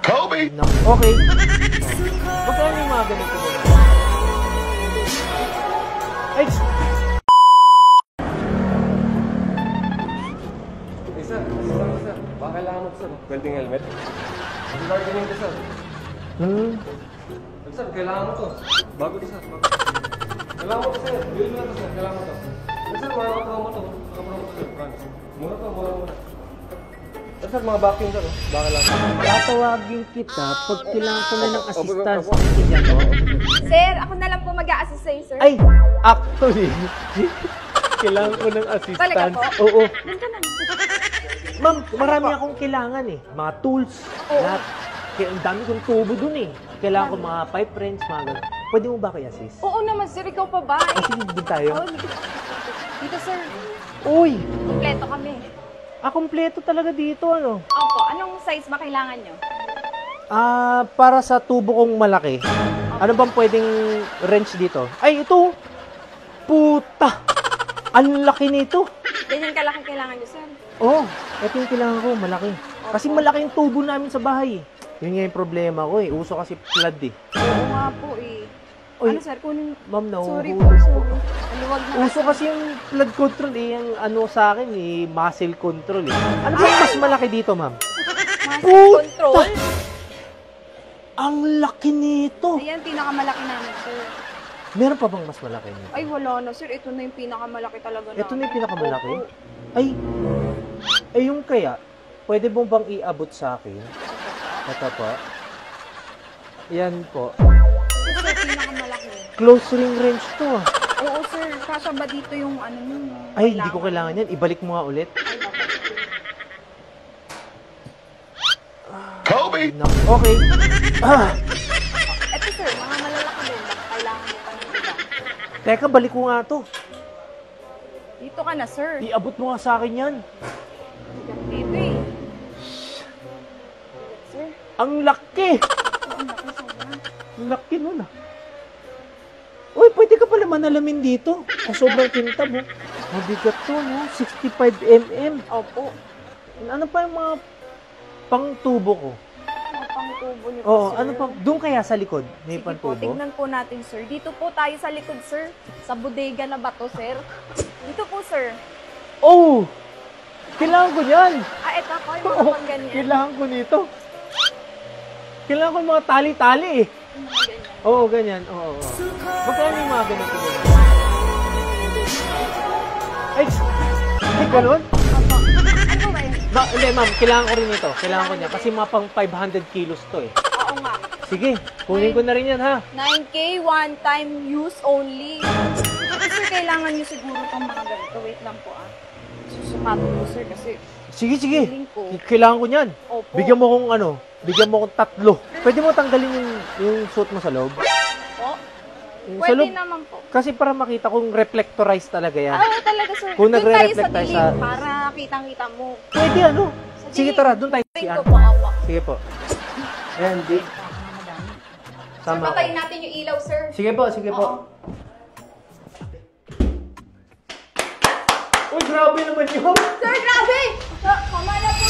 Kobe! No. Okay. Magkano yung mga ganito mo? Ay! Sir, sir. Baka kailangan mo sir. Welding helmet. Regarding ko sir. Sir, kailangan mo to. Bago to sir. Kailangan mo to sir. Build mo na to sir. Kailangan mo to. Sir, makakatawa mo to. Makakatawa mo to sir. Franz. Mura to, mura. Sir, mga vacuum sir. Baka lang. Tatawagin kita pag kailangan ko na ng assistance. Sir, ako na lang po mag-a-assist sa'yo, sir. Ay! Actually, kailangan ko ng assistance. Talaga po? Oo. Nandun na. Ma'am, marami akong kailangan eh. Mga tools, lahat. Kaya ang dami kong tubo dun eh. Kailangan ko mga pipe wrench, mga ganun. Pwede mo ba kaya, sis? Oo naman, sir. Ikaw pa ba? Sige, doon tayo. Oo, dito, sir. Uy! Kompleto kami. Kompleto talaga dito, ano? Opo, anong size ba kailangan nyo? Para sa tubo kong malaki. Ano bang pwedeng wrench dito? Ay, ito! Puta! Ang laki nito! Ganyan kalaki kailangan nyo, sir. Oh, ito yung kailangan ko, malaki. Kasi malaki yung tubo namin sa bahay. Yun nga yung problema ko eh. Uso kasi flood eh. Oo nga po eh. Uy, Ano, sir? Kunin... Ma'am, Sorry nahuhulog po, po. sorry. Aluwag na. Uso kasi yung flood control eh. Yung ano sa akin eh, muscle control eh. Ano ba yung mas malaki dito, ma'am? Muscle control. Ang laki nito. Ayan, pinakamalaki namin, sir. Meron pa bang mas malaki nito? Ay, wala na, sir. Ito na yung pinakamalaki talaga namin. Ito na yung pinakamalaki? Opo. Ay, yung kaya, pwede mo bang iabot sa akin? Ito po. Yan po. Ito, sir, pinakamalaki. Close ring wrench to ah. Oo, sir. Kasya ba dito yung ano nyo? Ay, hindi ko kailangan yan. Ibalik mo nga ulit. Kobe! No. Okay. Ito, sir. Mga malalaki din. Baka kailangan nyo pa ng iba. Teka, balik ko nga to. Dito ka na, sir. Iabot mo nga sa akin yan. Dito eh. Sir. Ang laki! Ang laki, sobra. Ang laki nun ah. Uy, pwede ka pala manalamin dito. Sobrang kintab mo. Mabigat to, no? 65mm. Opo. Ano pa yung mga pang-tubo ko? Mga pang-tubo niyo po, Oo, sir. ano pa? Doon kaya sa likod? May Sige po, pang-tubo? tignan po natin, sir. Dito po tayo sa likod, sir. Sa bodega na ba to, sir? Dito po, sir. Oh! Kailangan ko yan! Ito po, yung Oo, mga pang ganyan. kailangan ko nito. Kailangan ko yung mga tali-tali eh. Yung mga ganyan. Oo, ganyan. Oo. Magkano yung mga ganito mo? Ay, ganun? Opo. Ano ba yun? Hindi, ma'am. Kailangan ko rin ito. Kailangan ko niya. Kasi mga pang 500 kilos to eh. Oo nga. Sige, kunin ko na rin yan ha. 9K, one time use only. Sir, kailangan nyo siguro itong mga ganito. Wait lang po ah. Susukatin mo, sir, kasi Sige, sige. feeling ko. Kailangan ko niyan. Opo. Bigyan mo kong ano, bigyan mo kong 3. Pwede mo tanggalin yung suit mo sa loob? Po? Yung sa Pwede loob? naman po. Kasi para makita kong reflectorized talaga yan. Oo, talaga, sir. Kung Doon tayo nagre-reflect sa tayo dilim sa- para kitang-kita mo. Pwede ano? Sa Sige, dilim. tara. Doon tayo. Ito po, opo. Sige po. Ayan, di. Sir, Tama ako. patayin natin yung ilaw, sir. Sige po, sige po. Oo. Uy, grabe naman yun. Sir, grabe! Kama na po,